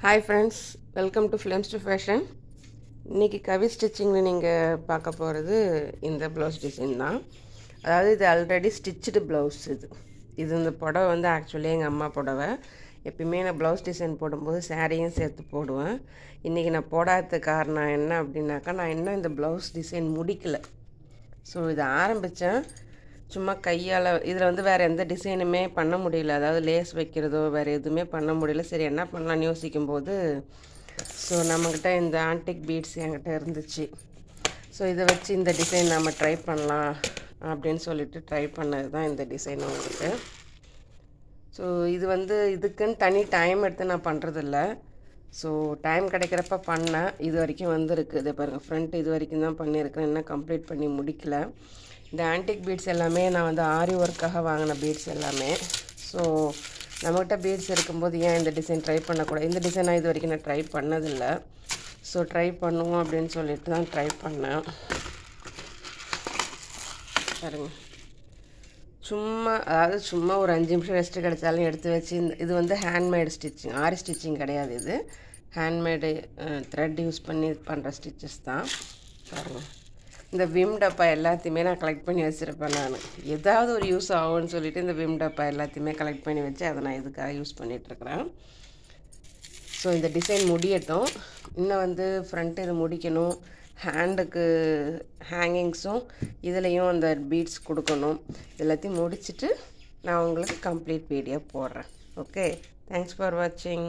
Hi friends, welcome to Flames to Fashion. இன்றைக்கி கவி ஸ்டிச்சிங்கில் நீங்கள் பார்க்க போகிறது இந்த ப்ளவுஸ் டிசைன் தான். அதாவது இது ஆல்ரெடி ஸ்டிச்சுடு ப்ளவுஸ். இது இந்த புடவை வந்து ஆக்சுவலி எங்கள் அம்மா புடவை. எப்பயுமே நான் ப்ளவுஸ் டிசைன் போடும்போது சாரியும் சேர்த்து போடுவேன். இன்றைக்கி நான் போடாத காரணம் என்ன அப்படின்னாக்கா, நான் இன்னும் இந்த ப்ளவுஸ் டிசைன் முடிக்கலை. ஸோ இதை ஆரம்பித்தேன் சும்மா கையால். இதில் வந்து வேறு எந்த டிசைனுமே பண்ண முடியல, அதாவது லேஸ் வைக்கிறதோ வேறு எதுவுமே பண்ண முடியல. சரி என்ன பண்ணலான்னு யோசிக்கும்போது, ஸோ நம்மக்கிட்ட இந்த ஆன்டிக் பீட்ஸ் என்கிட்ட இருந்துச்சு. ஸோ இதை வச்சு இந்த டிசைன் நம்ம ட்ரை பண்ணலாம் அப்படின்னு சொல்லிட்டு ட்ரை பண்ணது தான் இந்த டிசைன் உங்களுக்கு. ஸோ இது வந்து இதுக்குன்னு தனி டைம் எடுத்து நான் பண்ணுறதில்ல. ஸோ டைம் கிடைக்கிறப்ப பண்ணேன். இது வரைக்கும் வந்துருக்கு. இதை பாருங்கள், ஃப்ரண்ட் இது வரைக்கும் தான் பண்ணியிருக்கிறேன், இன்னும் கம்ப்ளீட் பண்ணி முடிக்கல. இந்த ஆன்டிக் பீட்ஸ் எல்லாமே நான் வந்து ஆரி ஒர்க்காக வாங்கின பீட்ஸ் எல்லாமே. ஸோ நம்மகிட்ட பீட்ஸ் இருக்கும்போது ஏன் இந்த டிசைன் ட்ரை பண்ணக்கூடாது. இந்த டிசைனாக இது வரைக்கும் நான் ட்ரை பண்ணதில்லை. ஸோ ட்ரை பண்ணுவோம் அப்படின்னு சொல்லிட்டு தான் ட்ரை பண்ணேன். பாருங்க, சும்மா ஒரு 5 நிமிஷம் ரெஸ்ட்டு கிடைச்சாலும் எடுத்து வச்சு இது வந்து ஹேண்ட்மேடு ஸ்டிச்சிங், ஆரி ஸ்டிச்சிங் கிடையாது. இது ஹேண்ட்மேடு த்ரெட் யூஸ் பண்ணி பண்ணுற ஸ்டிச்சஸ் தான். பாருங்கள், இந்த விம் டப்பா எல்லாத்தையுமே நான் கலெக்ட் பண்ணி வச்சுருப்பேன். நான் ஏதாவது ஒரு யூஸ் ஆகும்னு சொல்லிவிட்டு இந்த விம் டப்பா எல்லாத்தையுமே கலெக்ட் பண்ணி வச்சு அதை நான் இதுக்காக யூஸ் பண்ணிகிட்ருக்குறேன். ஸோ இந்த டிசைன் முடியட்டும். இன்னும் வந்து ஃப்ரண்ட் இது முடிக்கணும், ஹேண்டுக்கு ஹேங்கிங்ஸும் இதுலேயும் அந்த பீட்ஸ் கொடுக்கணும். எல்லாத்தையும் முடிச்சுட்டு நான் உங்களுக்கு கம்ப்ளீட் வீடியோ போடுறேன். ஓகே, தேங்க்ஸ் ஃபார் வாட்சிங்.